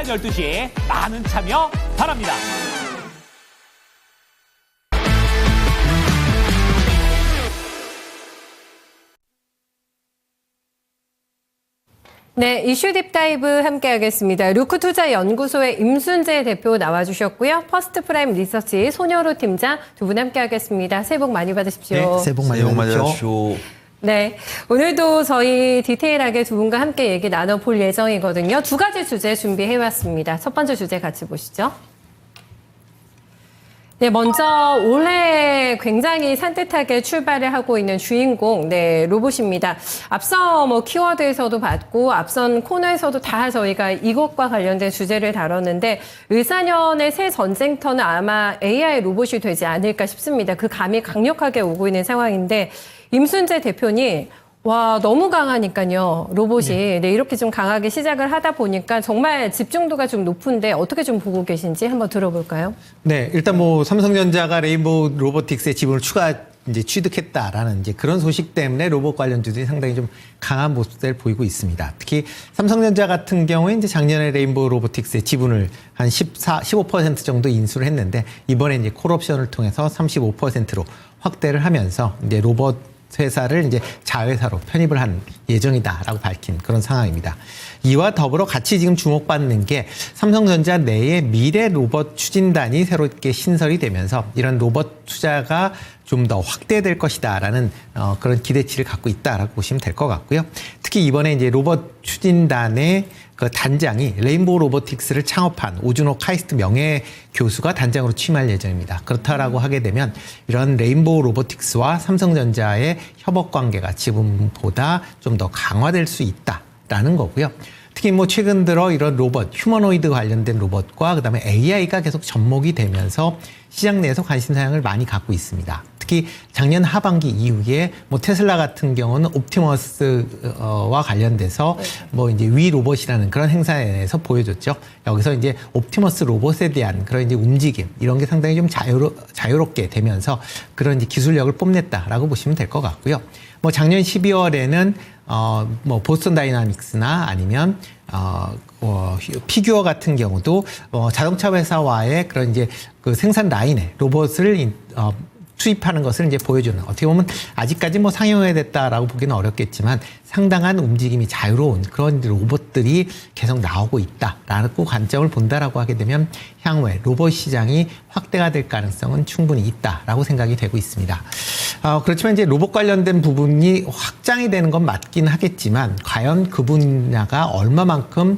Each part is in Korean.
12시에 많은 참여 바랍니다. 네, 이슈 딥다이브 함께하겠습니다. 루크투자연구소의 임순재 대표 나와주셨고요. 퍼스트프라임 리서치 손여로 팀장 두 분 함께하겠습니다. 새해 복 많이 받으십시오. 네, 새해 복 많이 받으십시오. 네, 오늘도 저희 디테일하게 두 분과 함께 얘기 나눠볼 예정이거든요. 두 가지 주제 준비해왔습니다. 첫 번째 주제 같이 보시죠. 네, 먼저 올해 굉장히 산뜻하게 출발을 하고 있는 주인공, 네, 로봇입니다. 앞서 키워드에서도 봤고, 앞선 코너에서도 다 저희가 이것과 관련된 주제를 다뤘는데, 을사년의 새 전쟁터는 아마 AI 로봇이 되지 않을까 싶습니다. 그 감이 강력하게 오고 있는 상황인데, 임순재 대표님, 와, 너무 강하니까요, 로봇이. 네, 이렇게 좀 강하게 시작을 하다 보니까 정말 집중도가 좀 높은데 어떻게 좀 보고 계신지 한번 들어볼까요? 네, 일단 삼성전자가 레인보우 로보틱스의 지분을 취득했다라는 그런 소식 때문에 로봇 관련주들이 상당히 좀 강한 모습을 보이고 있습니다. 특히 삼성전자 같은 경우에 작년에 레인보우 로보틱스의 지분을 한 15% 정도 인수를 했는데 이번에 콜옵션을 통해서 35%로 확대를 하면서 로봇 회사를 자회사로 편입을 한 예정이다라고 밝힌 그런 상황입니다. 이와 더불어 같이 지금 주목받는 게 삼성전자 내에 미래 로봇 추진단이 새롭게 신설이 되면서 이런 로봇 투자가 좀 더 확대될 것이다라는 그런 기대치를 갖고 있다라고 보시면 될 것 같고요. 특히 이번에 로봇 추진단의 그 단장이 레인보우 로보틱스를 창업한 오준호 카이스트 명예 교수가 단장으로 취임할 예정입니다. 그렇다라고 하게 되면 이런 레인보우 로보틱스와 삼성전자의 협업 관계가 지금보다 좀 더 강화될 수 있다라는 거고요. 특히 최근 들어 이런 로봇, 휴머노이드 관련된 로봇과 그다음에 AI가 계속 접목이 되면서 시장 내에서 관심사항을 많이 갖고 있습니다. 특히 작년 하반기 이후에 테슬라 같은 경우는 옵티머스와 관련돼서 위 로봇이라는 그런 행사에서 보여줬죠. 여기서 옵티머스 로봇에 대한 그런 움직임 이런 게 상당히 좀 자유롭게 되면서 그런 기술력을 뽐냈다라고 보시면 될 것 같고요. 작년 12월에는 보스턴 다이나믹스나 아니면 피규어 같은 경우도 자동차 회사와의 그런 그 생산 라인에 로봇을 투입하는 것을 보여주는, 어떻게 보면 아직까지 상용화가 됐다라고 보기는 어렵겠지만 상당한 움직임이 자유로운 그런 로봇들이 계속 나오고 있다라고 관점을 본다라고 하게 되면 향후에 로봇 시장이 확대가 될 가능성은 충분히 있다라고 생각이 되고 있습니다. 그렇지만 로봇 관련된 부분이 확장이 되는 건 맞긴 하겠지만 과연 그 분야가 얼마만큼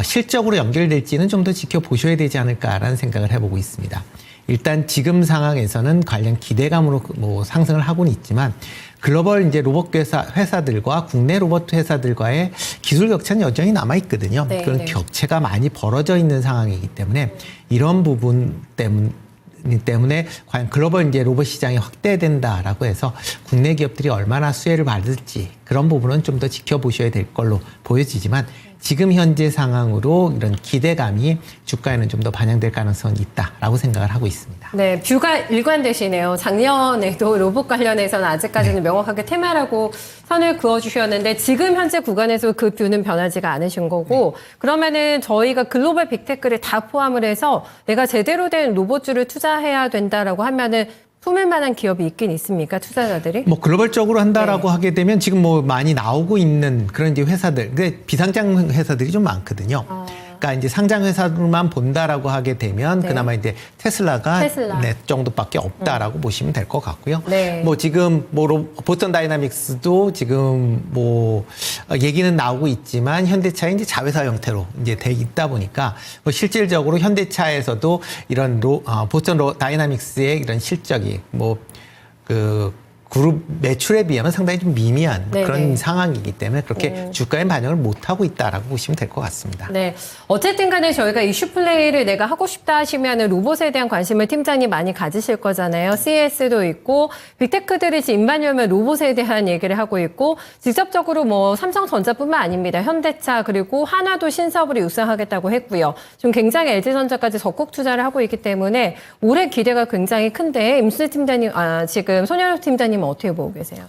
실적으로 연결될지는 좀 더 지켜보셔야 되지 않을까라는 생각을 해보고 있습니다. 일단 지금 상황에서는 관련 기대감으로 상승을 하고는 있지만 글로벌 로봇 회사들과 국내 로봇 회사들과의 기술 격차는 여전히 남아 있거든요. 네, 그런 격차가 많이 벌어져 있는 상황이기 때문에 이런 부분 때문에 과연 글로벌 로봇 시장이 확대된다라고 해서 국내 기업들이 얼마나 수혜를 받을지 그런 부분은 좀 더 지켜보셔야 될 걸로 보여지지만 지금 현재 상황으로 이런 기대감이 주가에는 좀 더 반영될 가능성이 있다라고 생각을 하고 있습니다. 네, 뷰가 일관되시네요. 작년에도 로봇 관련해서는 아직까지는 명확하게 테마라고 선을 그어주셨는데 지금 현재 구간에서 그 뷰는 변하지가 않으신 거고 그러면은 저희가 글로벌 빅테크를 다 포함을 해서 내가 제대로 된 로봇주를 투자해야 된다라고 하면은 품을 만한 기업이 있긴 있습니까? 투자자들이? 글로벌적으로 한다라고 하게 되면 지금 많이 나오고 있는 그런 회사들, 비상장 회사들이 좀 많거든요. 그러니까 상장 회사로만 본다라고 하게 되면 그나마 테슬라가 정도밖에 없다라고 보시면 될 것 같고요. 네. 지금 보스턴 다이나믹스도 지금 얘기는 나오고 있지만 현대차의 자회사 형태로 돼 있다 보니까 실질적으로 현대차에서도 이런 보스턴 다이나믹스의 이런 실적이 그룹 매출에 비하면 상당히 좀 미미한 그런 상황이기 때문에 그렇게 주가에 반영을 못하고 있다라고 보시면 될 것 같습니다. 네. 어쨌든 간에 저희가 이슈 플레이를 내가 하고 싶다 하시면 로봇에 대한 관심을 팀장님 많이 가지실 거잖아요. CES도 있고 빅테크들이 지금 입만 열면 로봇에 대한 얘기를 하고 있고 직접적으로 삼성전자뿐만 아닙니다. 현대차 그리고 한화도 신사업을 육성하겠다고 했고요. 지금 굉장히 LG전자까지 적극 투자를 하고 있기 때문에 올해 기대가 굉장히 큰데 임순재 팀장님, 지금 손여로 팀장님 대표님은 어떻게 보고 계세요?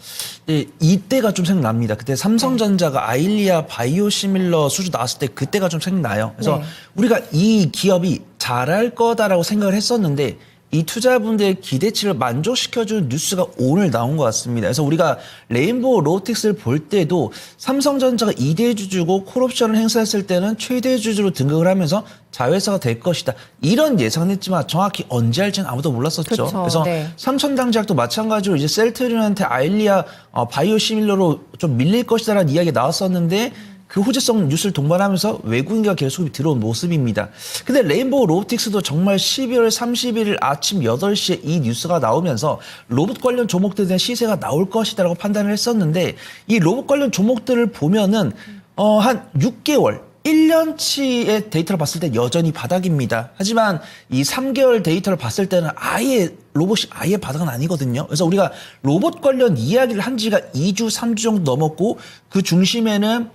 네, 이때가 좀 생각납니다. 그때 삼성전자가 아일리아 바이오시밀러 수주 나왔을 때 그때가 좀 생각나요. 그래서 네. 우리가 이 기업이 잘할 거다라고 생각을 했었는데 이 투자분들의 기대치를 만족시켜준 뉴스가 오늘 나온 것 같습니다. 그래서 우리가 레인보우 로보틱스를 볼 때도 삼성전자가 2대 주주고 콜옵션을 행사했을 때는 최대 주주로 등극을 하면서 자회사가 될 것이다. 이런 예상을 했지만 정확히 언제 할지는 아무도 몰랐었죠. 그쵸, 그래서 네. 삼천당제약도 마찬가지로 이제 셀트리온한테 아일리아 바이오시밀러로 좀 밀릴 것이다라는 이야기가 나왔었는데 그 호재성 뉴스를 동반하면서 외국인과 계속 들어온 모습입니다. 근데 레인보우 로보틱스도 정말 12월 31일 아침 8시에 이 뉴스가 나오면서 로봇 관련 종목들에 대한 시세가 나올 것이다라고 판단을 했었는데 이 로봇 관련 종목들을 보면은 한 6개월 1년치의 데이터를 봤을 때 여전히 바닥입니다. 하지만 이 3개월 데이터를 봤을 때는 아예 로봇이 아예 바닥은 아니거든요. 그래서 우리가 로봇 관련 이야기를 한 지가 2주, 3주 정도 넘었고 그 중심에는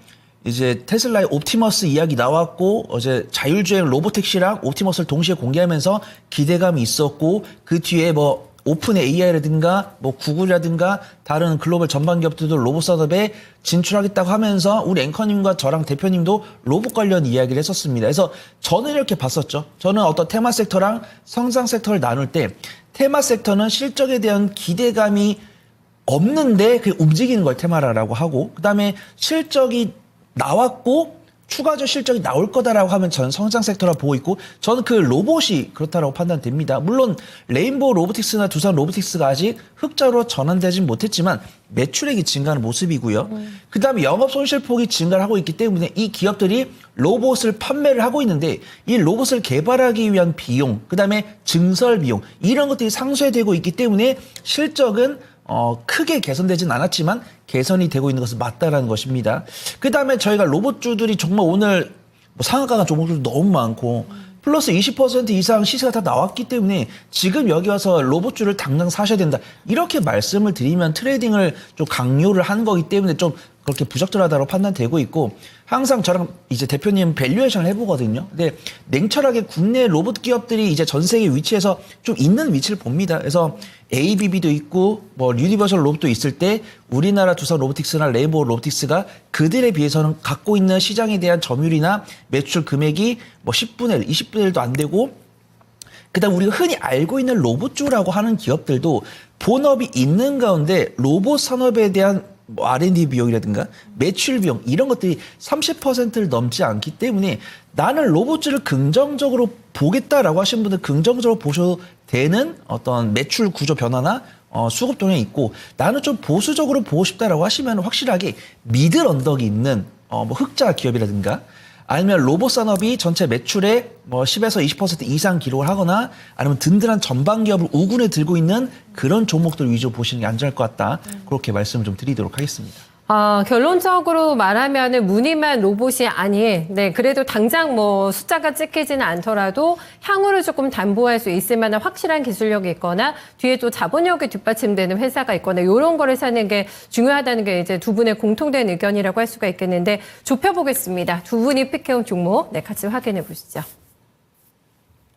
이제 테슬라의 옵티머스 이야기 나왔고 어제 자율주행 로보택시랑 옵티머스를 동시에 공개하면서 기대감이 있었고 그 뒤에 뭐 오픈 AI라든가 뭐 구글이라든가 다른 글로벌 전반 기업들도 로봇 산업에 진출하겠다고 하면서 우리 앵커님과 저랑 대표님도 로봇 관련 이야기를 했었습니다. 그래서 저는 이렇게 봤었죠. 저는 어떤 테마 섹터랑 성장 섹터를 나눌 때 테마 섹터는 실적에 대한 기대감이 없는데 그 움직이는 걸 테마라고 하고 그다음에 실적이 나왔고 추가적 실적이 나올 거다라고 하면 저는 성장 섹터라고 보고 있고 저는 그 로봇이 그렇다라고 판단됩니다. 물론 레인보우 로보틱스나 두산 로보틱스가 아직 흑자로 전환되진 못했지만 매출액이 증가하는 모습이고요. 그다음에 영업 손실폭이 증가를 하고 있기 때문에 이 기업들이 로봇을 판매를 하고 있는데 이 로봇을 개발하기 위한 비용, 그다음에 증설 비용 이런 것들이 상쇄되고 있기 때문에 실적은 크게 개선되진 않았지만 개선이 되고 있는 것은 맞다라는 것입니다. 그 다음에 저희가 로봇주들이 정말 오늘 뭐 상한가 종목들도 너무 많고 플러스 20% 이상 시세가 다 나왔기 때문에 지금 여기 와서 로봇주를 당장 사셔야 된다. 이렇게 말씀을 드리면 트레이딩을 좀 강요를 한 거기 때문에 좀 그렇게 부적절하다고 판단되고 있고 항상 저랑 이제 대표님 밸류에이션을 해보거든요. 근데 냉철하게 국내 로봇 기업들이 이제 전 세계 위치에서 좀 있는 위치를 봅니다. 그래서 ABB도 있고 뭐 유니버설 로봇도 있을 때 우리나라 두산 로보틱스나 레인보우 로보틱스가 그들에 비해서는 갖고 있는 시장에 대한 점유율이나 매출 금액이 뭐 10분의 1, 20분의 1도 안 되고 그다음 우리가 흔히 알고 있는 로봇주라고 하는 기업들도 본업이 있는 가운데 로봇 산업에 대한 뭐 R&D 비용이라든가 매출 비용 이런 것들이 30%를 넘지 않기 때문에 나는 로봇주를 긍정적으로 보겠다라고 하신 분들 긍정적으로 보셔도 되는 어떤 매출 구조 변화나 수급 동향이 있고 나는 좀 보수적으로 보고 싶다라고 하시면 확실하게 미들 언덕이 있는 뭐 흑자 기업이라든가 아니면 로봇 산업이 전체 매출의 뭐 10에서 20% 이상 기록을 하거나 아니면 든든한 전방 기업을 우군에 들고 있는 그런 종목들 위주로 보시는 게 안전할 것 같다. 그렇게 말씀을 좀 드리도록 하겠습니다. 결론적으로 말하면은 무늬만 로봇이 아닌, 네, 그래도 당장 뭐 숫자가 찍히지는 않더라도 향후를 조금 담보할 수 있을 만한 확실한 기술력이 있거나 뒤에 또 자본력이 뒷받침되는 회사가 있거나 이런 거를 사는 게 중요하다는 게 이제 두 분의 공통된 의견이라고 할 수가 있겠는데 좁혀보겠습니다. 두 분이 픽해온 종목, 네, 같이 확인해 보시죠.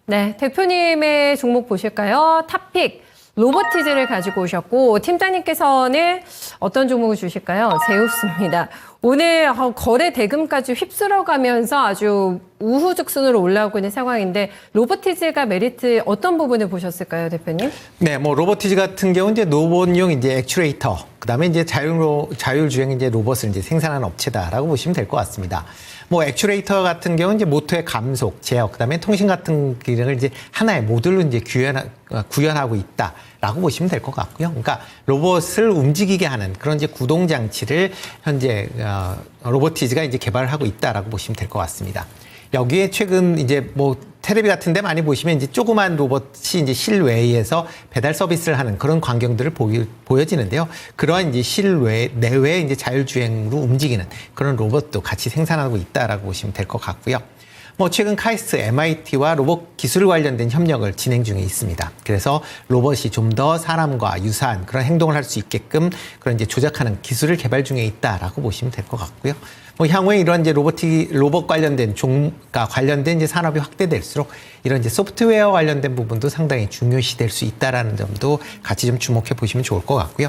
네, 대표님의 종목 보실까요? 탑픽. 로보티즈를 가지고 오셨고 팀장님께서는 어떤 종목을 주실까요? 제우스입니다. 오늘 거래 대금까지 휩쓸어가면서 아주 우후죽순으로 올라오고 있는 상황인데 로보티즈가 메리트 어떤 부분을 보셨을까요, 대표님? 네, 뭐 로보티즈 같은 경우는 이제 로봇용 이제 액추레이터, 그다음에 이제 자율주행 이제 로봇을 이제 생산하는 업체다라고 보시면 될 것 같습니다. 뭐 액추레이터 같은 경우는 이제 모터의 감속, 제어, 그다음에 통신 같은 기능을 이제 하나의 모듈로 이제 구현하고 있다라고 보시면 될 것 같고요. 그러니까 로봇을 움직이게 하는 그런 이제 구동 장치를 현재 로보티즈가 이제 개발을 하고 있다라고 보시면 될 것 같습니다. 여기에 최근 이제 뭐 테레비 같은 데 많이 보시면 이제 조그만 로봇이 이제 실외에서 배달 서비스를 하는 그런 광경들을 보여지는데요. 그러한 이제 실외, 내외에 이제 자율주행으로 움직이는 그런 로봇도 같이 생산하고 있다라고 보시면 될 것 같고요. 뭐 최근 카이스트, MIT와 로봇 기술 관련된 협력을 진행 중에 있습니다. 그래서 로봇이 좀 더 사람과 유사한 그런 행동을 할 수 있게끔 그런 이제 조작하는 기술을 개발 중에 있다라고 보시면 될 것 같고요. 뭐 향후에 이런 이제 로봇 관련된 관련된 이제 산업이 확대될수록 이런 이제 소프트웨어 관련된 부분도 상당히 중요시 될 수 있다라는 점도 같이 좀 주목해 보시면 좋을 것 같고요.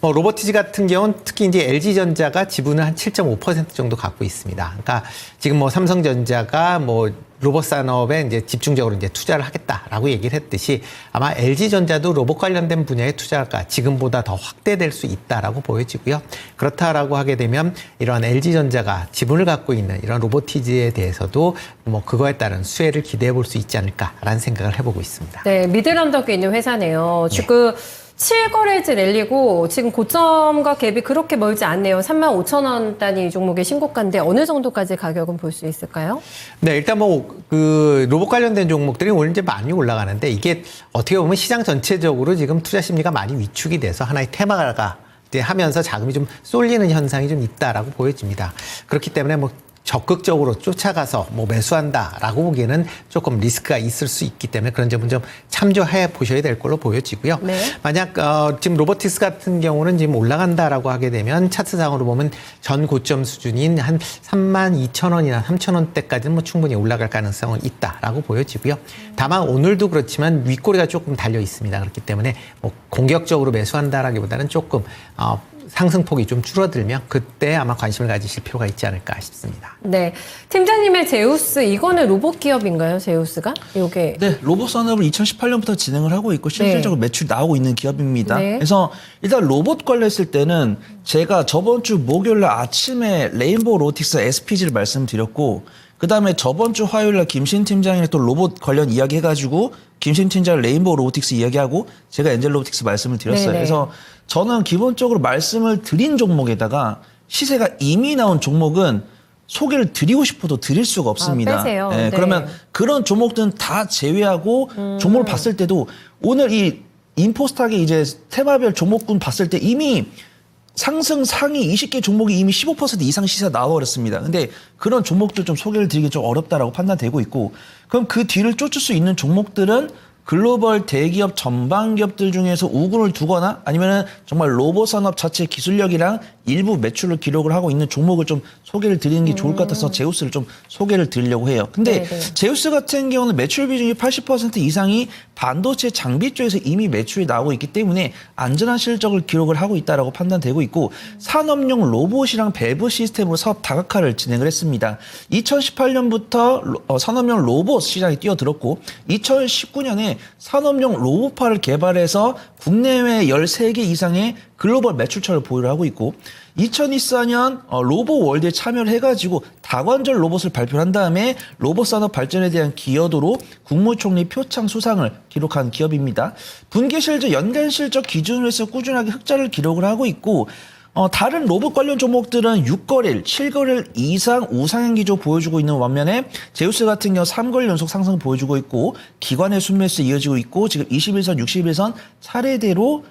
뭐 로보티지 같은 경우는 특히 이제 LG전자가 지분을 한 7.5% 정도 갖고 있습니다. 그러니까 지금 뭐 삼성전자가 뭐 로봇 산업에 이제 집중적으로 이제 투자를 하겠다라고 얘기를 했듯이 아마 LG전자도 로봇 관련된 분야의 투자가 지금보다 더 확대될 수 있다라고 보여지고요. 그렇다라고 하게 되면 이런 LG전자가 지분을 갖고 있는 이런 로보티지에 대해서도 뭐 그거에 따른 수혜를 기대해 볼 수 있지 않을까라는 생각을 해보고 있습니다. 네, 미드런덕에 있는 회사네요. 지금 7거래일 랠리고 지금 고점과 갭이 그렇게 멀지 않네요. 35,000원 단위 종목의 신고가인데 어느 정도까지 가격은 볼 수 있을까요? 네, 일단 뭐 그 로봇 관련된 종목들이 오늘 이제 많이 올라가는데 이게 어떻게 보면 시장 전체적으로 지금 투자 심리가 많이 위축이 돼서 하나의 테마가 이제 하면서 자금이 좀 쏠리는 현상이 좀 있다라고 보여집니다. 그렇기 때문에 뭐 적극적으로 쫓아가서 뭐 매수한다라고 보기에는 조금 리스크가 있을 수 있기 때문에 그런 점은 좀 참조해 보셔야 될 걸로 보여지고요. 네. 만약 지금 로보틱스 같은 경우는 지금 올라간다라고 하게 되면 차트상으로 보면 전 고점 수준인 한 32,000원이나 3,000원대까지는 뭐 충분히 올라갈 가능성은 있다라고 보여지고요. 다만 오늘도 그렇지만 윗꼬리가 조금 달려 있습니다. 그렇기 때문에 뭐 공격적으로 매수한다라기보다는 조금 상승폭이 좀 줄어들면 그때 아마 관심을 가지실 필요가 있지 않을까 싶습니다. 네. 팀장님의 제우스, 이거는 로봇 기업인가요, 제우스가? 요게. 네, 로봇 산업을 2018년부터 진행을 하고 있고 실질적으로 매출이 나오고 있는 기업입니다. 네. 그래서 일단 로봇 관련했을 때는 제가 저번 주 목요일 날 아침에 레인보우 로보틱스 SPG를 말씀드렸고 그다음에 저번 주 화요일 날 김신 팀장이랑 또 로봇 관련 이야기 해가지고 김신 팀장 레인보우 로보틱스 이야기하고 제가 엔젤 로보틱스 말씀을 드렸어요. 네네. 그래서 저는 기본적으로 말씀을 드린 종목에다가 시세가 이미 나온 종목은 소개를 드리고 싶어도 드릴 수가 없습니다. 빼세요. 네, 네. 그러면 그런 종목들은 다 제외하고 종목을 봤을 때도 오늘 이 인포스탁의 이제 테마별 종목군 봤을 때 이미 상승 상위 20개 종목이 이미 15% 이상 시세가 나와버렸습니다. 근데 그런 종목들 좀 소개를 드리기 좀 어렵다라고 판단되고 있고 그럼 그 뒤를 쫓을 수 있는 종목들은 글로벌 대기업 전방 기업들 중에서 우군을 두거나 아니면은 정말 로봇 산업 자체 기술력이랑 일부 매출을 기록을 하고 있는 종목을 좀 소개를 드리는 게 좋을 것 같아서 제우스를 좀 소개를 드리려고 해요. 근데 네네. 제우스 같은 경우는 매출 비중이 80% 이상이 반도체 장비 쪽에서 이미 매출이 나오고 있기 때문에 안전한 실적을 기록을 하고 있다라고 판단되고 있고 산업용 로봇이랑 밸브 시스템으로 사업 다각화를 진행을 했습니다. 2018년부터 산업용 로봇 시장에 뛰어들었고 2019년에 산업용 로봇파를 개발해서 국내외 13개 이상의 글로벌 매출처를 보유를 하고 있고 2024년 로봇 월드에 참여를 해가지고 다관절 로봇을 발표한 다음에 로봇 산업 발전에 대한 기여도로 국무총리 표창 수상을 기록한 기업입니다. 분기 실적, 연간 실적 기준으로 해서 꾸준하게 흑자를 기록을 하고 있고 다른 로봇 관련 종목들은 6거래일, 7거래일 이상 우상향 기조 보여주고 있는 반면에 제우스 같은 경우 3거래일 연속 상승 보여주고 있고 기관의 순매수 이어지고 있고 지금 21선, 61선 차례대로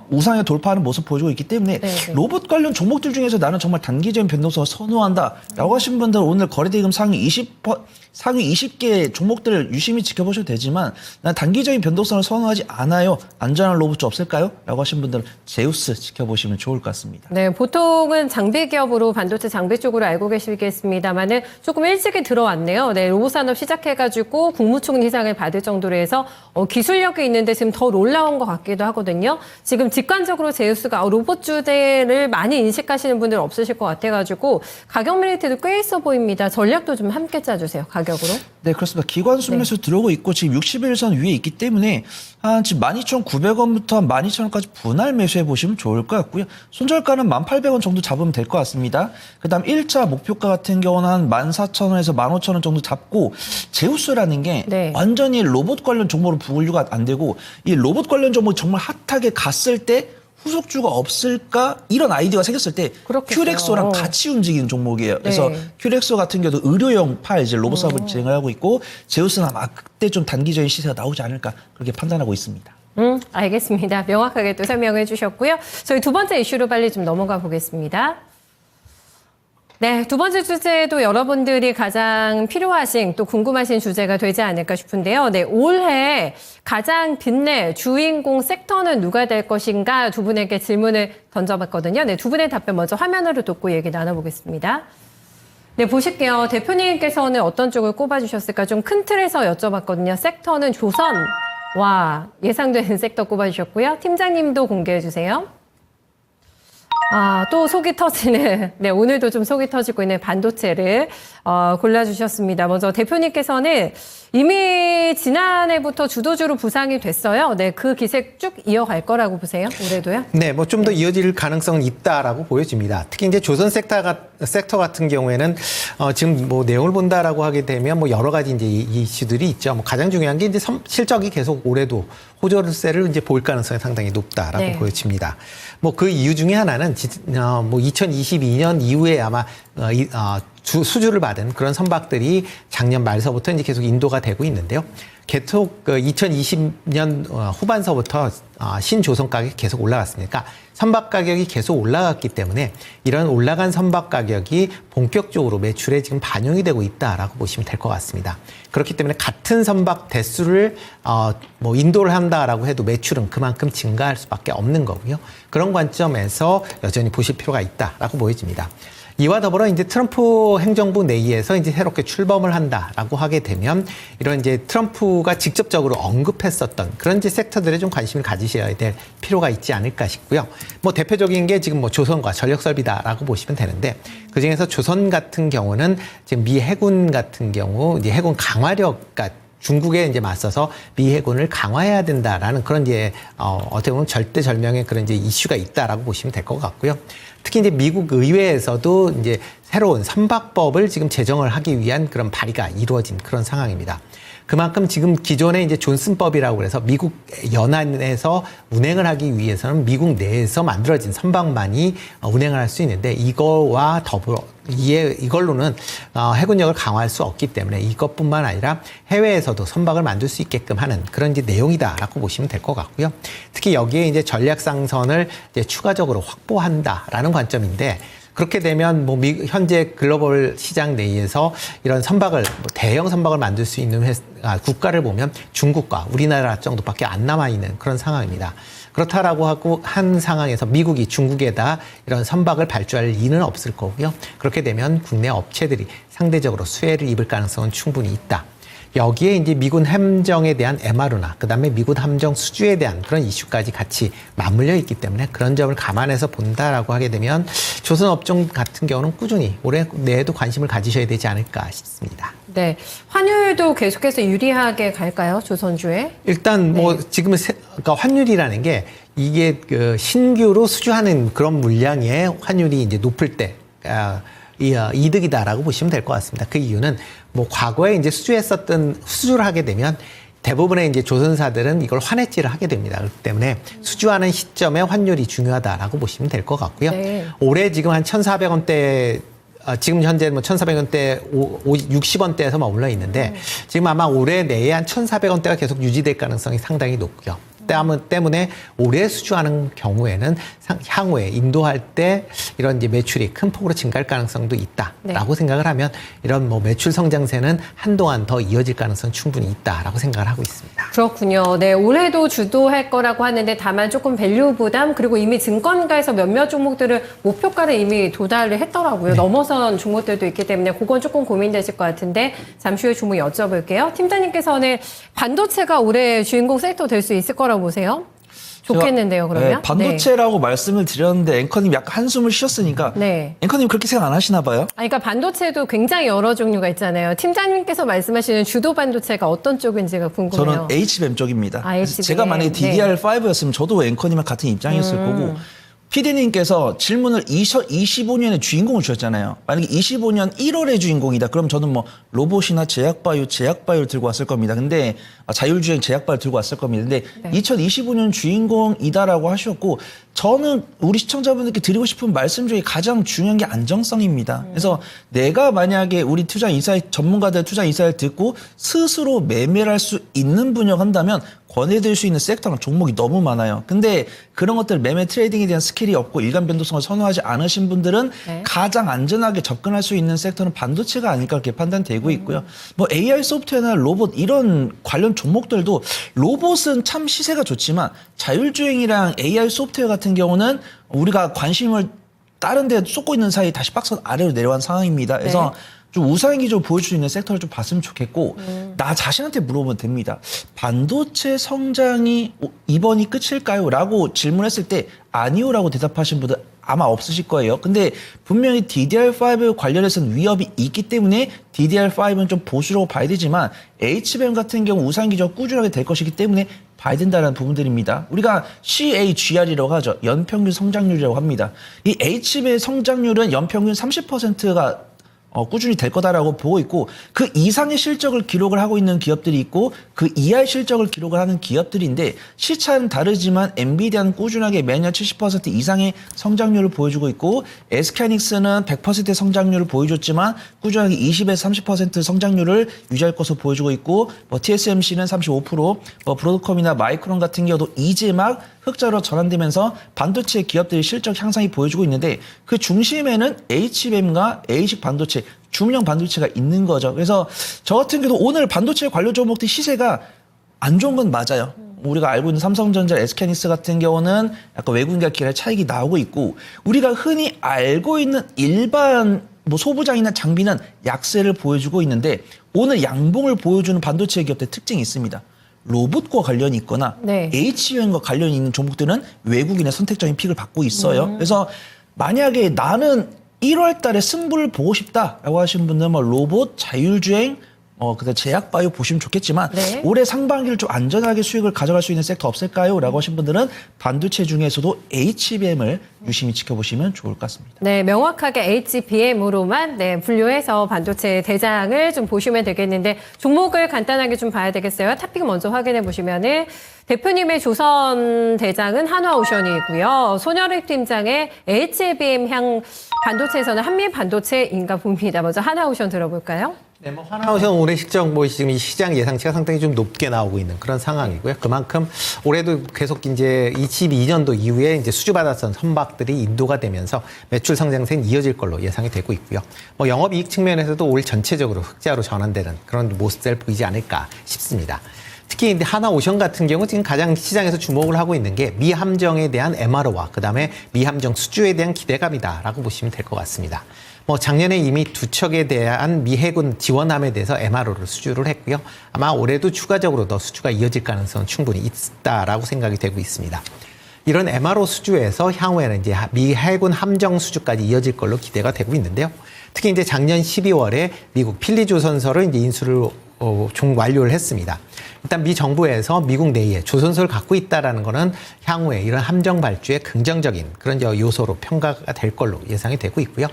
우상에 돌파하는 모습 보여주고 있기 때문에 네네. 로봇 관련 종목들 중에서 나는 정말 단기적인 변동성을 선호한다라고 하신 분들 오늘 거래대금 상위 20개 종목들을 유심히 지켜보셔도 되지만 난 단기적인 변동성을 선호하지 않아요. 안전한 로봇 좀 없을까요? 라고 하신 분들은 제우스 지켜보시면 좋을 것 같습니다. 네, 보통은 장비 기업으로 반도체 장비 쪽으로 알고 계시겠습니다만은 조금 일찍이 들어왔네요. 네, 로봇 산업 시작해가지고 국무총리상을 받을 정도로 해서 기술력이 있는데 지금 더 올라온 것 같기도 하거든요. 지금 직관적으로 제우스가 로봇 주대를 많이 인식하시는 분들 없으실 것 같아가지고 가격 메리트도 꽤 있어 보입니다. 전략도 좀 함께 짜주세요. 가격으로. 네, 그렇습니다. 기관 순매수 들어오고 있고 지금 61선 위에 있기 때문에 한 지금 12,900원부터 12,000원까지 분할 매수해 보시면 좋을 것 같고요. 손절가는 1,800원 정도 잡으면 될 것 같습니다. 그다음 1차 목표가 같은 경우는 한 14,000원에서 15,000원 정도 잡고 제우스라는 게 네. 완전히 로봇 관련 종목으로 분류가 안 되고 이 로봇 관련 종목이 정말 핫하게 갔을 때 후속주가 없을까 이런 아이디어가 생겼을 때 그렇겠어요. 큐렉소랑 같이 움직이는 종목이에요. 그래서 네. 큐렉소 같은 경우도 의료용 파 이제 로봇 사업을 진행을 하고 있고 제우스는 아마 그때 좀 단기적인 시세가 나오지 않을까 그렇게 판단하고 있습니다. 알겠습니다. 명확하게 또 설명해 주셨고요. 저희 두 번째 이슈로 빨리 좀 넘어가 보겠습니다. 네, 두 번째 주제도 여러분들이 가장 필요하신 또 궁금하신 주제가 되지 않을까 싶은데요. 네, 올해 가장 빛낼 주인공 섹터는 누가 될 것인가 두 분에게 질문을 던져봤거든요. 네, 두 분의 답변 먼저 화면으로 듣고 얘기 나눠보겠습니다. 네, 보실게요. 대표님께서는 어떤 쪽을 꼽아주셨을까? 좀 큰 틀에서 여쭤봤거든요. 섹터는 조선. 와, 예상되는 섹터 꼽아주셨고요. 팀장님도 공개해주세요. 또 속이 터지는, 네, 오늘도 좀 속이 터지고 있는 반도체를 골라주셨습니다. 먼저 대표님께서는 이미 지난해부터 주도주로 부상이 됐어요. 네, 그 기세 쭉 이어갈 거라고 보세요? 올해도요? 네, 뭐 좀 더 이어질 가능성은 있다라고 보여집니다. 특히 이제 조선 섹터 같은 경우에는 지금 뭐 내용을 본다라고 하게 되면 뭐 여러 가지 이제 이슈들이 있죠. 뭐 가장 중요한 게 이제 실적이 계속 올해도 호조세를 이제 보일 가능성이 상당히 높다라고 네. 보여집니다. 뭐 그 이유 중에 하나는 뭐 2022년 이후에 아마 수주를 받은 그런 선박들이 작년 말서부터 이제 계속 인도가 되고 있는데요. 계속 2020년 후반서부터 신조선 가격이 계속 올라갔으니까 선박 가격이 계속 올라갔기 때문에 이런 올라간 선박 가격이 본격적으로 매출에 지금 반영이 되고 있다라고 보시면 될 것 같습니다. 그렇기 때문에 같은 선박 대수를 뭐 인도를 한다라고 해도 매출은 그만큼 증가할 수밖에 없는 거고요. 그런 관점에서 여전히 보실 필요가 있다라고 보여집니다. 이와 더불어 이제 트럼프 행정부 내에서 이제 새롭게 출범을 한다라고 하게 되면 이런 이제 트럼프가 직접적으로 언급했었던 그런 이제 섹터들에 좀 관심을 가지셔야 될 필요가 있지 않을까 싶고요. 뭐 대표적인 게 지금 뭐 조선과 전력 설비다라고 보시면 되는데 그 중에서 조선 같은 경우는 지금 미 해군 같은 경우 이제 해군 강화력 중국에 이제 맞서서 미 해군을 강화해야 된다라는 그런 이제 어떻게 보면 절대절명의 그런 이제 이슈가 있다라고 보시면 될 것 같고요. 특히 이제 미국 의회에서도 이제 새로운 선박법을 지금 제정을 하기 위한 그런 발의가 이루어진 그런 상황입니다. 그만큼 지금 기존에 이제 존슨법이라고 그래서 미국 연안에서 운행을 하기 위해서는 미국 내에서 만들어진 선박만이 운행을 할 수 있는데 이거와 더불어 이걸로는 해군력을 강화할 수 없기 때문에 이것뿐만 아니라 해외에서도 선박을 만들 수 있게끔 하는 그런 이제 내용이다라고 보시면 될 것 같고요. 특히 여기에 이제 전략상선을 이제 추가적으로 확보한다라는 관점인데 그렇게 되면 뭐 현재 글로벌 시장 내에서 이런 선박을 대형 선박을 만들 수 있는 국가를 보면 중국과 우리나라 정도밖에 안 남아 있는 그런 상황입니다. 그렇다라고 하고 한 상황에서 미국이 중국에다 이런 선박을 발주할 리는 없을 거고요. 그렇게 되면 국내 업체들이 상대적으로 수혜를 입을 가능성은 충분히 있다. 여기에 이제 미군 함정에 대한 MRU나 그다음에 미군 함정 수주에 대한 그런 이슈까지 같이 맞물려 있기 때문에 그런 점을 감안해서 본다라고 하게 되면 조선 업종 같은 경우는 꾸준히 올해 내에도 관심을 가지셔야 되지 않을까 싶습니다. 네. 환율도 계속해서 유리하게 갈까요? 조선주에? 일단 뭐 지금은 그러니까 환율이라는 게 이게 그 신규로 수주하는 그런 물량의 환율이 이제 높을 때 이득이다라고 보시면 될 것 같습니다. 그 이유는 뭐 과거에 이제 수주를 하게 되면 대부분의 이제 조선사들은 이걸 환해지를 하게 됩니다. 그렇기 때문에 수주하는 시점에 환율이 중요하다라고 보시면 될 것 같고요. 네. 올해 지금 한 1,400원대 지금 현재 뭐 1,400원대, 60원대에서 머물러 있는데 지금 아마 올해 내에 한 1,400원대가 계속 유지될 가능성이 상당히 높고요. 때문에 올해 수주하는 경우에는 향후에 인도할 때 이런 이제 매출이 큰 폭으로 증가할 가능성도 있다라고 생각을 하면 이런 뭐 매출 성장세는 한동안 더 이어질 가능성 충분히 있다라고 생각을 하고 있습니다. 그렇군요. 네, 올해도 주도할 거라고 하는데 다만 조금 밸류 부담 그리고 이미 증권가에서 몇몇 종목들을 목표가를 이미 도달을 했더라고요. 넘어선 종목들도 있기 때문에 그건 조금 고민되실 것 같은데 잠시 후에 종목 여쭤볼게요. 팀장님께서는 반도체가 올해 주인공 섹터 될 수 있을 거라고 보세요? 좋겠는데요, 그러면? 네, 반도체라고 말씀을 드렸는데 앵커님 약간 한숨을 쉬었으니까 네. 앵커님 그렇게 생각 안 하시나 봐요? 그러니까 반도체도 굉장히 여러 종류가 있잖아요. 팀장님께서 말씀하시는 주도 반도체가 어떤 쪽인지가 궁금해요. 저는 HBM 쪽입니다. HBM. 제가 만약에 DDR5였으면 저도 앵커님과 같은 입장이었을 거고 PD님께서 질문을 2025년에 주인공을 주셨잖아요. 만약에 25년 1월에 주인공이다. 그럼 저는 뭐 로봇이나 제약바이오를 들고 왔을 겁니다. 근데 자율주행 제약바이오 들고 왔을 겁니다. 근데 2025년 주인공이다라고 하셨고 저는 우리 시청자분들께 드리고 싶은 말씀 중에 가장 중요한 게 안정성입니다. 그래서 내가 만약에 우리 투자 인사이트 전문가들 투자 인사이트 듣고 스스로 매매를 할 수 있는 분야를 한다면 권해드릴 수 있는 섹터랑 종목이 너무 많아요. 근데 그런 것들 매매 트레이딩에 대한 스킬이 없고 일관 변동성을 선호하지 않으신 분들은 가장 안전하게 접근할 수 있는 섹터는 반도체가 아닐까 그렇게 판단되고 있고요. 뭐 AI 소프트웨어나 로봇 이런 관련 종목들도 로봇은 참 시세가 좋지만 자율주행이랑 AI 소프트웨어 같은 경우는 우리가 관심을 다른 데 쏟고 있는 사이 다시 박스 아래로 내려간 상황입니다. 그래서 좀 우상향 기조를 보여줄 수 있는 섹터를 좀 봤으면 좋겠고 나 자신한테 물어보면 됩니다. 반도체 성장이 이번이 끝일까요? 라고 질문했을 때 아니요라고 대답하신 분들 아마 없으실 거예요. 근데 분명히 DDR5 관련해서는 위협이 있기 때문에 DDR5는 좀 보수라고 봐야 되지만 HBM 같은 경우 우상향 기조가 꾸준하게 될 것이기 때문에 봐야 된다는 부분들입니다. 우리가 CAGR이라고 하죠. 연평균 성장률이라고 합니다. 이 HBM의 성장률은 연평균 30%가 꾸준히 될 거다라고 보고 있고 그 이상의 실적을 기록을 하고 있는 기업들이 있고 그 이하의 실적을 기록을 하는 기업들인데 시차는 다르지만 엔비디아는 꾸준하게 매년 70% 이상의 성장률을 보여주고 있고 SK하이닉스는 100%의 성장률을 보여줬지만 꾸준하게 20에서 30% 성장률을 유지할 것으로 보여주고 있고 TSMC는 35%, 브로드컴이나 마이크론 같은 경우도 이제 막 흑자로 전환되면서 반도체 기업들의 실적 향상이 보여주고 있는데 그 중심에는 HBM과 ASIC 반도체, 주문형 반도체가 있는 거죠. 그래서 저 같은 경우도 오늘 반도체 관련 종목들 시세가 안 좋은 건 맞아요. 우리가 알고 있는 삼성전자, SK하이닉스 같은 경우는 약간 외국인과 기관의 차익이 나오고 있고 우리가 흔히 알고 있는 일반 소부장이나 장비는 약세를 보여주고 있는데 오늘 양봉을 보여주는 반도체 기업들의 특징이 있습니다. 로봇과 관련이 있거나 HBM과 관련이 있는 종목들은 외국인의 선택적인 픽을 받고 있어요. 그래서 만약에 나는 1월 달에 승부를 보고 싶다라고 하시는 분들은 로봇, 자율주행, 그다음 제약바이오 보시면 좋겠지만 올해 상반기를 좀 안전하게 수익을 가져갈 수 있는 섹터 없을까요? 라고 하신 분들은 반도체 중에서도 HBM을 유심히 지켜보시면 좋을 것 같습니다. 네, 명확하게 HBM으로만 분류해서 반도체 대장을 좀 보시면 되겠는데 종목을 간단하게 좀 봐야 되겠어요. 탑픽 먼저 확인해 보시면은 대표님의 조선 대장은 한화오션이고요. 손열희 팀장의 HBM 향 반도체에서는 한미 반도체인가 봅니다. 먼저 한화오션 들어볼까요? 네, 한화오션 올해 실적 지금 이 시장 예상치가 상당히 좀 높게 나오고 있는 그런 상황이고요. 그만큼 올해도 계속 이제 22년도 이후에 이제 수주받았던 선박들이 인도가 되면서 매출 상승세는 이어질 걸로 예상이 되고 있고요. 영업이익 측면에서도 올 전체적으로 흑자로 전환되는 그런 모습들 보이지 않을까 싶습니다. 특히 한화오션 같은 경우 지금 가장 시장에서 주목을 하고 있는 게 미함정에 대한 MRO와 그다음에 미함정 수주에 대한 기대감이다라고 보시면 될 것 같습니다. 작년에 이미 두 척에 대한 미 해군 지원함에 대해서 MRO를 수주를 했고요. 아마 올해도 추가적으로 더 수주가 이어질 가능성은 충분히 있다라고 생각이 되고 있습니다. 이런 MRO 수주에서 향후에는 이제 미 해군 함정 수주까지 이어질 걸로 기대가 되고 있는데요. 특히 이제 작년 12월에 미국 필리조선소를 이제 인수를 완료를 했습니다. 일단 미 정부에서 미국 내에 조선소를 갖고 있다라는 거는 향후에 이런 함정 발주의 긍정적인 그런 요소로 평가가 될 걸로 예상이 되고 있고요.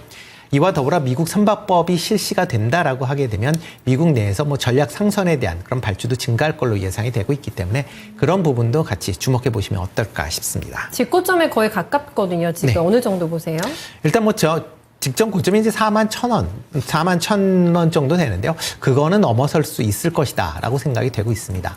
이와 더불어 미국 선박법이 실시가 된다라고 하게 되면 미국 내에서 전략 상선에 대한 그런 발주도 증가할 걸로 예상이 되고 있기 때문에 그런 부분도 같이 주목해 보시면 어떨까 싶습니다. 직고점에 거의 가깝거든요. 지금 어느 정도 보세요? 일단 직전 고점이 이제 41,000원 정도 되는데요. 그거는 넘어설 수 있을 것이다 라고 생각이 되고 있습니다.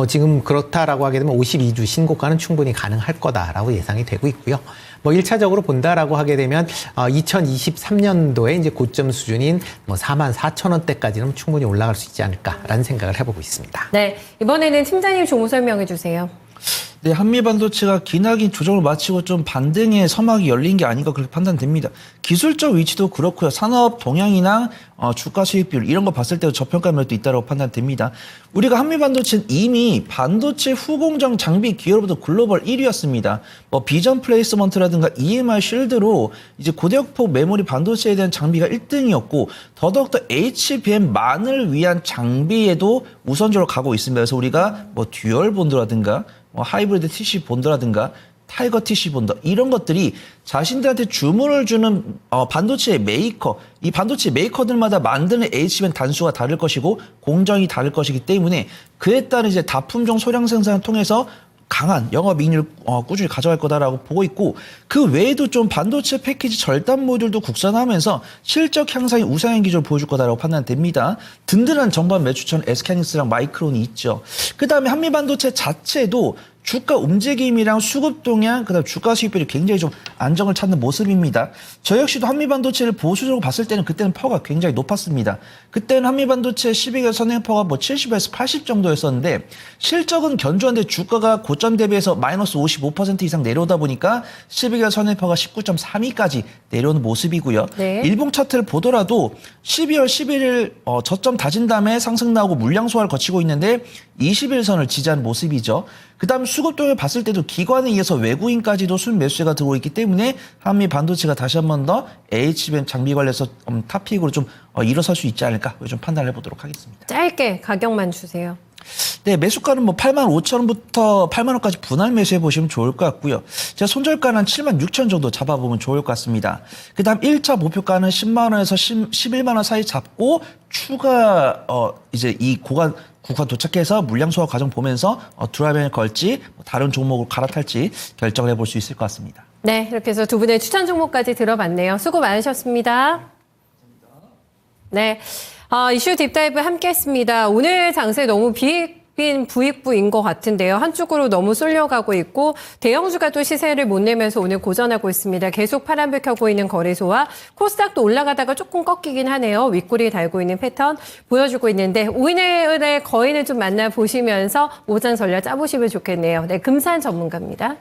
지금 그렇다라고 하게 되면 52주 신고가는 충분히 가능할 거다라고 예상이 되고 있고요. 1차적으로 본다라고 하게 되면 2023년도에 이제 고점 수준인 44,000원대까지는 충분히 올라갈 수 있지 않을까라는 생각을 해보고 있습니다. 네, 이번에는 팀장님 종목 설명해 주세요. 네, 한미 반도체가 기나긴 조정을 마치고 좀 반등의 서막이 열린 게 아닌가 그렇게 판단됩니다. 기술적 위치도 그렇고요. 산업 동향이나 주가 수익 비율 이런 거 봤을 때도 저평가 매력도 있다고 판단됩니다. 우리가 한미 반도체는 이미 반도체 후공정 장비 기업으로부터 글로벌 1위였습니다. 비전 플레이스먼트라든가 EMI 쉴드로 이제 고대역폭 메모리 반도체에 대한 장비가 1등이었고 더더욱더 HBM만을 위한 장비에도 우선적으로 가고 있습니다. 그래서 우리가 듀얼 본드라든가 하이브리드 TC 본드라든가 타이거 TC 본드 이런 것들이 자신들한테 주문을 주는 반도체 메이커, 이 반도체 메이커들마다 만드는 HBM 단수가 다를 것이고 공정이 다를 것이기 때문에 그에 따른 이제 다품종 소량 생산을 통해서 강한 영업이익률을 꾸준히 가져갈 거다라고 보고 있고 그 외에도 좀 반도체 패키지 절단 모듈도 국산화하면서 실적 향상의 우상향 기조를 보여줄 거다라고 판단됩니다. 든든한 정반 매출처는 SK하이닉스랑 마이크론이 있죠. 그다음에 한미 반도체 자체도 주가 움직임이랑 수급 동향, 그다음 주가 수익별이 굉장히 좀 안정을 찾는 모습입니다. 저 역시도 한미반도체를 보수적으로 봤을 때는 그때는 퍼가 굉장히 높았습니다. 그때는 한미반도체 12개월 선행퍼가 뭐 70에서 80 정도였었는데 실적은 견조한데 주가가 고점 대비해서 마이너스 55% 이상 내려오다 보니까 12개월 선행퍼가 19.32까지 내려오는 모습이고요. 네. 일봉 차트를 보더라도 12월 11일 저점 다진 다음에 상승 나오고 물량 소화를 거치고 있는데 21선을 지지하는 모습이죠. 그다음 수급동을 봤을 때도 기관에 의해서 외국인까지도 순매수세가 들어오고 있기 때문에 한미 반도체가 다시 한 번 더 HBM 장비 관련해서 탑픽으로 좀 일어설 수 있지 않을까 좀 판단을 해보도록 하겠습니다. 짧게 가격만 주세요. 네, 매수가는 뭐 85,000원부터 8만 원까지 분할 매수해 보시면 좋을 것 같고요. 제가 손절가는 한 76,000원 정도 잡아보면 좋을 것 같습니다. 그다음 1차 목표가는 10만 원에서 11만 원 사이 잡고 추가 이제 이 구간 도착해서 물량 소화 과정 보면서 드라이브에 걸지 다른 종목으로 갈아탈지 결정을 해볼 수 있을 것 같습니다. 네, 이렇게 해서 두 분의 추천 종목까지 들어봤네요. 수고 많으셨습니다. 네, 이슈 딥다이브 함께했습니다. 오늘 장세 너무 빈 부익부인 것 같은데요. 한쪽으로 너무 쏠려가고 있고 대형주가 또 시세를 못 내면서 오늘 고전하고 있습니다. 계속 파란불 켜고 있는 거래소와 코스닥도 올라가다가 조금 꺾이긴 하네요. 윗꼬리 달고 있는 패턴 보여주고 있는데 오늘의 거인을 좀 만나보시면서 오전 전략 짜보시면 좋겠네요. 네, 금산 전문가입니다.